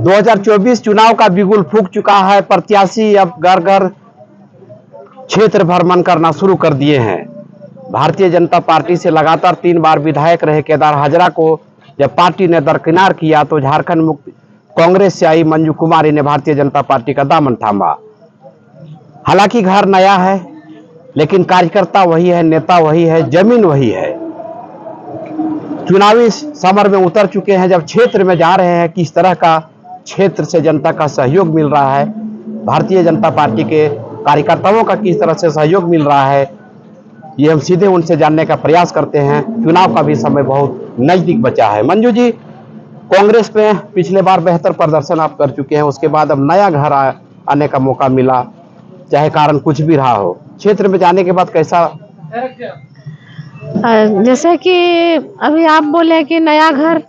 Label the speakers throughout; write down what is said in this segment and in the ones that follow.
Speaker 1: 2024 चुनाव का बिगुल फूंक चुका है। प्रत्याशी अब घर घर क्षेत्र भ्रमण करना शुरू कर दिए हैं। भारतीय जनता पार्टी से लगातार 3 बार विधायक रहे केदार हाजरा को जब पार्टी ने दरकिनार किया तो झारखंड मुक्ति कांग्रेस से आई मंजू कुमारी ने भारतीय जनता पार्टी का दामन थामा। हालांकि घर नया है, लेकिन कार्यकर्ता वही है, नेता वही है, जमीन वही है। चुनावी समर में उतर चुके हैं। जब क्षेत्र में जा रहे हैं, किस तरह का क्षेत्र से जनता का सहयोग मिल रहा है, भारतीय जनता पार्टी के कार्यकर्ताओं का किस तरह से सहयोग मिल रहा है, ये हम सीधे उनसे जानने का प्रयास करते हैं। चुनाव का भी समय बहुत नजदीक बचा है। मंजू जी, कांग्रेस में पिछले बार बेहतर प्रदर्शन आप कर चुके हैं, उसके बाद अब नया घर आने का मौका मिला, चाहे कारण कुछ भी रहा हो। क्षेत्र में जाने के बाद कैसा?
Speaker 2: जैसे कि अभी आप बोले कि नया घर,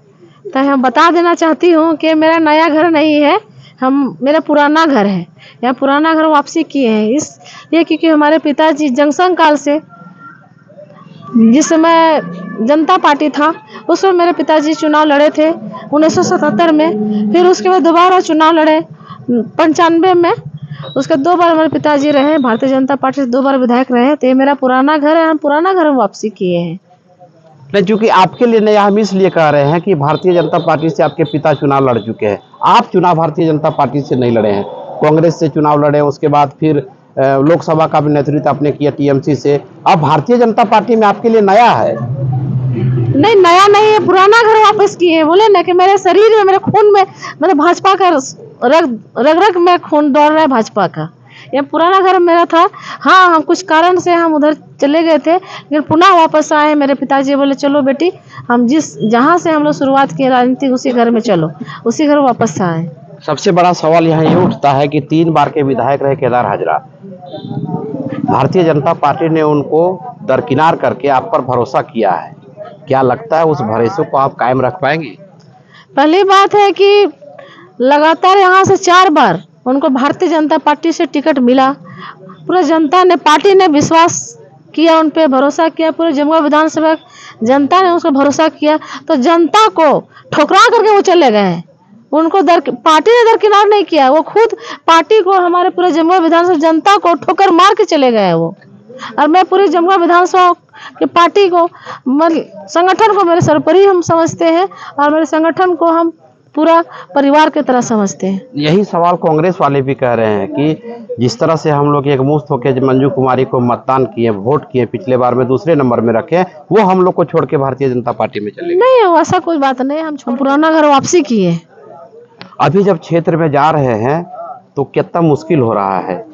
Speaker 2: तो हम बता देना चाहती हूँ कि मेरा नया घर नहीं है, मेरा पुराना घर है। यह पुराना घर वापसी किए हैं इसलिए क्योंकि हमारे पिताजी जंक्शन काल से, जिस समय जनता पार्टी था उस समय मेरे पिताजी चुनाव लड़े थे 1977 में। फिर उसके बाद दोबारा चुनाव लड़े 95 में। उसके 2 बार हमारे पिताजी रहे भारतीय जनता पार्टी से, 2 बार विधायक रहे। तो ये मेरा पुराना घर है, हम पुराना घर वापसी किए हैं।
Speaker 1: नहीं, चूंकि आपके लिए नहीं, हम इसलिए कह रहे हैं कि भारतीय जनता पार्टी से आपके पिता चुनाव लड़ चुके हैं। आप चुनाव भारतीय जनता पार्टी से नहीं लड़े हैं, कांग्रेस से चुनाव लड़े, उसके बाद फिर लोकसभा का भी नेतृत्व आपने किया टीएमसी से। अब भारतीय जनता पार्टी में आपके लिए नया है?
Speaker 2: नहीं, नया नहीं है, पुराना घर वापस किए हैं। बोले ना कि मेरे शरीर में, मेरे खून में, मतलब भाजपा का रग रग में खून दौड़ रहा है भाजपा का। ये पुराना घर मेरा था। हाँ, हम कुछ कारण से हम उधर चले गए थे, लेकिन पुनः वापस आए। मेरे पिताजी बोले चलो बेटी, हम जहाँ से हम लोग शुरुआत किए राजनीति, उसी घर में चलो, उसी घर वापस आए।
Speaker 1: सबसे बड़ा सवाल यहाँ ये उठता है कि 3 बार के विधायक रहे केदार हाजरा, भारतीय जनता पार्टी ने उनको दरकिनार करके आप पर भरोसा किया है। क्या लगता है उस भरोसे को आप कायम रख पाएंगे?
Speaker 2: पहली बात है कि लगातार यहाँ से 4 बार उनको भारतीय जनता पार्टी से टिकट मिला। पूरा जनता ने, पार्टी ने विश्वास किया, उन पे भरोसा किया। पूरे जमुआ विधानसभा जनता ने उसको भरोसा किया, तो जनता को ठुकरा करके वो चले गए। उनको पार्टी ने दरकिनार नहीं किया, वो खुद पार्टी को, हमारे पूरे जमुआ विधानसभा जनता को ठोकर मार के चले गए वो। और मैं पूरे जमुआ विधानसभा की पार्टी को, संगठन को मेरे सर्वोपरि हम समझते हैं, और मेरे संगठन को हम पूरा परिवार की तरह समझते हैं।
Speaker 1: यही सवाल कांग्रेस वाले भी कह रहे हैं कि जिस तरह से हम लोग एक मुश्त होकर मंजू कुमारी को मतदान किए, वोट किए, पिछले बार में दूसरे नंबर में रखे, वो हम लोग को छोड़ के भारतीय जनता पार्टी में चले गए।
Speaker 2: नहीं, ऐसा कोई बात नहीं, हम पुराना घर वापसी किए।
Speaker 1: अभी जब क्षेत्र में जा रहे हैं तो कितना मुश्किल हो रहा है?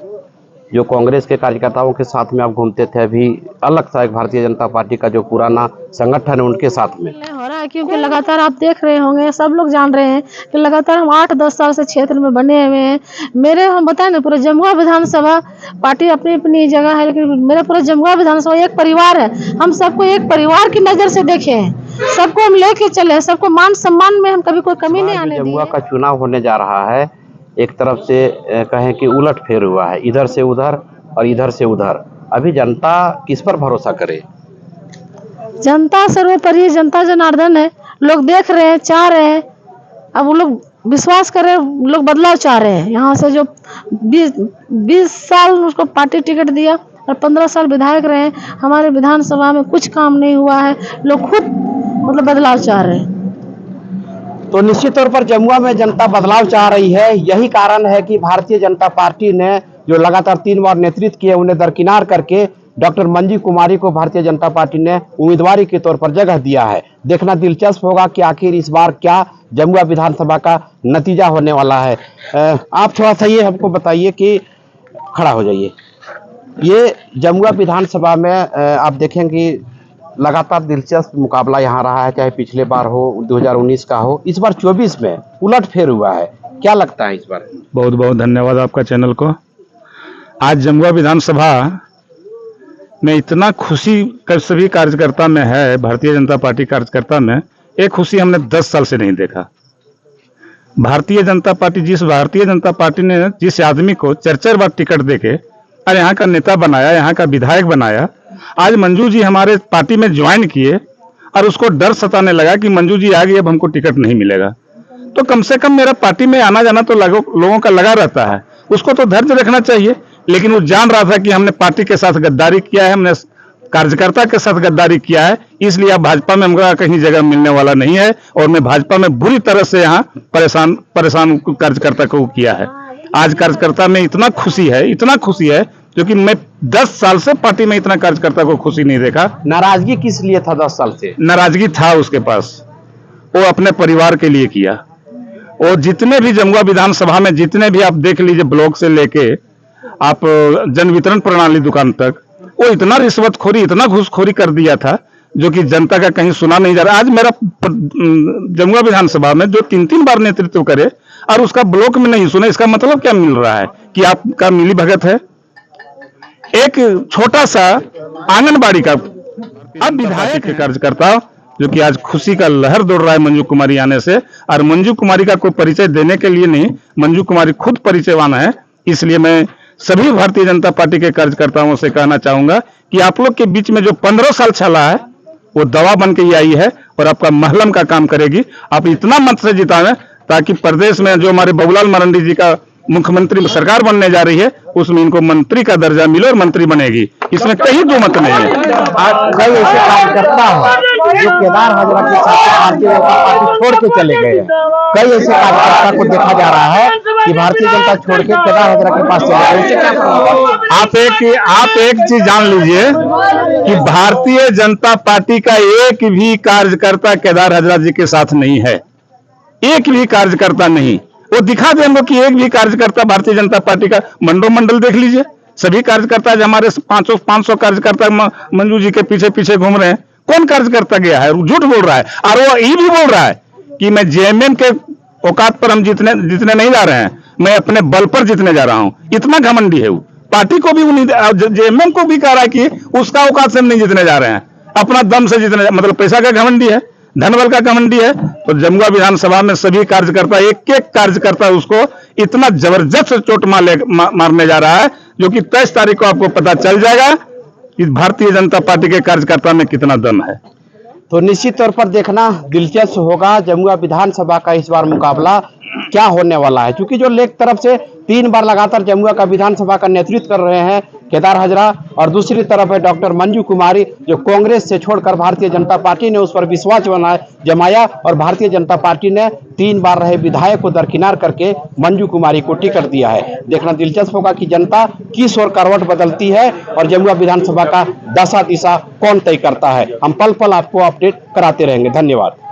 Speaker 1: जो कांग्रेस के कार्यकर्ताओं के साथ में आप घूमते थे, अभी अलग था एक भारतीय जनता पार्टी का जो पुराना संगठन है उनके साथ में
Speaker 2: हो रहा है। क्योंकि लगातार आप देख रहे होंगे, सब लोग जान रहे हैं कि लगातार हम 8-10 साल से क्षेत्र में बने हुए हैं। हम बताए ना, पूरा जमुआ विधानसभा पार्टी अपनी अपनी जगह है, लेकिन मेरा पूरा जमुआ विधानसभा एक परिवार है। हम सबको एक परिवार की नजर से देखे हैं, सबको हम लेके चले, सबको मान सम्मान में हम कभी कोई कमी नहीं आने दी।
Speaker 1: जमुआ का चुनाव होने जा रहा है, एक तरफ से कहें कि उलट फेर हुआ है, इधर से उधर और इधर से उधर। अभी जनता किस पर भरोसा करे?
Speaker 2: जनता सर्वोपरि, जनता जनार्दन है। लोग देख रहे हैं, चाह रहे हैं, अब वो लोग विश्वास कर रहे हैं, लोग बदलाव चाह रहे हैं। यहाँ से जो 20 साल उसको पार्टी टिकट दिया और 15 साल विधायक रहे, हमारे विधानसभा में कुछ काम नहीं हुआ है। लोग खुद मतलब बदलाव चाह रहे हैं।
Speaker 1: तो निश्चित तौर पर जमुआ में जनता बदलाव चाह रही है। यही कारण है कि भारतीय जनता पार्टी ने जो लगातार 3 बार नेतृत्व किए, उन्हें दरकिनार करके डॉक्टर मंजू कुमारी को भारतीय जनता पार्टी ने उम्मीदवारी के तौर पर जगह दिया है। देखना दिलचस्प होगा कि आखिर इस बार क्या जमुआ विधानसभा का नतीजा होने वाला है। आप थोड़ा सा ये हमको बताइए कि, खड़ा हो जाइए। ये जमुआ विधानसभा में आप देखेंगे लगातार दिलचस्प मुकाबला यहाँ रहा है, चाहे पिछले बार हो, 2019 का हो, इस बार 24 में उलट फेर हुआ है। क्या लगता है इस बार?
Speaker 3: बहुत बहुत धन्यवाद आपका चैनल को। आज जमुआ विधानसभा में इतना खुशी सभी कार्यकर्ता में है, भारतीय जनता पार्टी कार्यकर्ता में, एक खुशी हमने 10 साल से नहीं देखा। भारतीय जनता पार्टी ने जिस आदमी को 4-4 बार टिकट देके और यहाँ का नेता बनाया, यहाँ का विधायक बनाया, आज मंजू जी हमारे पार्टी में ज्वाइन किए और उसको डर सताने लगा कि मंजू जी आ गई, अब हमको टिकट नहीं मिलेगा। तो कम से कम मेरा पार्टी में आना जाना तो लोगों का लगा रहता है, उसको तो धैर्य रखना चाहिए। लेकिन वो जान रहा था कि हमने पार्टी के साथ गद्दारी किया है, हमने कार्यकर्ता के साथ गद्दारी किया है, इसलिए अब भाजपा में हमका कहीं जगह मिलने वाला नहीं है और मैं भाजपा में बुरी तरह से यहाँ परेशान कार्यकर्ता को किया है। आज कार्यकर्ता में इतना खुशी है क्योंकि मैं 10 साल से पार्टी में इतना कार्यकर्ता को खुशी नहीं देखा।
Speaker 1: नाराजगी किस लिए था 10 साल से?
Speaker 3: नाराजगी था उसके पास, वो अपने परिवार के लिए किया। और जितने भी जमुआ विधानसभा में जितने भी आप देख लीजिए, ब्लॉक से लेके आप जन वितरण प्रणाली दुकान तक, वो इतना रिश्वतखोरी, इतना घूसखोरी कर दिया था जो कि जनता का कहीं सुना नहीं जा रहा। आज मेरा जमुआ विधानसभा में जो 3-3 बार नेतृत्व करे और उसका ब्लॉक में नहीं सुने, इसका मतलब क्या मिल रहा है कि आपका मिली भगत है। एक छोटा सा आंगनबाड़ी का अब विधायक के कार्यकर्ता जो कि आज खुशी का लहर दौड़ रहा है मंजू कुमारी आने से, और मंजू कुमारी का कोई परिचय देने के लिए नहीं, मंजू कुमारी खुद परिचयवान है। इसलिए मैं सभी भारतीय जनता पार्टी के कार्यकर्ताओं से कहना चाहूंगा कि आप लोग के बीच में जो 15 साल चला है वो दवा बन के ही आई है और आपका महलम का काम करेगी। आप इतना मत से जिताएं ताकि प्रदेश में जो हमारे बाबूलाल मरांडी जी का मुख्यमंत्री सरकार बनने जा रही है उसमें इनको मंत्री का दर्जा मिले और मंत्री बनेगी, इसमें कहीं दो मत नहीं है।
Speaker 1: आज कई ऐसे कार्यकर्ता हैं जो केदार हाजरा के साथ भारतीय जनता पार्टी छोड़ के चले गए हैं। कई ऐसे कार्यकर्ता को देखा जा रहा है कि भारतीय जनता छोड़ के केदार हाजरा के पास चले गए। क्या
Speaker 3: आप एक चीज जान लीजिए कि भारतीय जनता पार्टी का एक भी कार्यकर्ता केदार हाजरा जी के साथ नहीं है, एक भी कार्यकर्ता नहीं। वो दिखा दे हमको कि एक भी कार्यकर्ता भारतीय जनता पार्टी का मंडल देख लीजिए, सभी कार्यकर्ता हमारे 500 कार्यकर्ता मंजू जी के पीछे पीछे घूम रहे हैं। कौन कार्यकर्ता गया है? झूठ बोल रहा है। और वो ये भी बोल रहा है कि मैं जेएमएम के औकात पर हम जीतने नहीं जा रहे हैं, मैं अपने बल पर जीतने जा रहा हूं। इतना घमंडी है वो। पार्टी को भी जेएमएम को भी कह रहा है कि उसका औकात से हम नहीं जीतने जा रहे हैं, अपना दम से जीतने, मतलब पैसा का घमंडी है, धनबल का घमंडी है। तो जमुआ विधानसभा में सभी कार्यकर्ता, एक एक कार्यकर्ता उसको इतना जबरदस्त चोट मारने जा रहा है जो कि 23 तारीख को आपको पता चल जाएगा कि भारतीय जनता पार्टी के कार्यकर्ता में कितना दम है।
Speaker 1: तो निश्चित तौर पर देखना दिलचस्प होगा जमुआ विधानसभा का इस बार मुकाबला क्या होने वाला है, क्योंकि जो एक तरफ से 3 बार लगातार जमुआ का विधानसभा का नेतृत्व कर रहे हैं केदार हाजरा और दूसरी तरफ है डॉक्टर मंजू कुमारी जो कांग्रेस से छोड़कर भारतीय जनता पार्टी ने उस पर विश्वास जमाया और भारतीय जनता पार्टी ने 3 बार रहे विधायक को दरकिनार करके मंजू कुमारी को टिकट दिया है। देखना दिलचस्प होगा कि जनता किस ओर करवट बदलती है और जमुआ विधानसभा का दशा दिशा कौन तय करता है। हम पल पल आपको अपडेट कराते रहेंगे। धन्यवाद।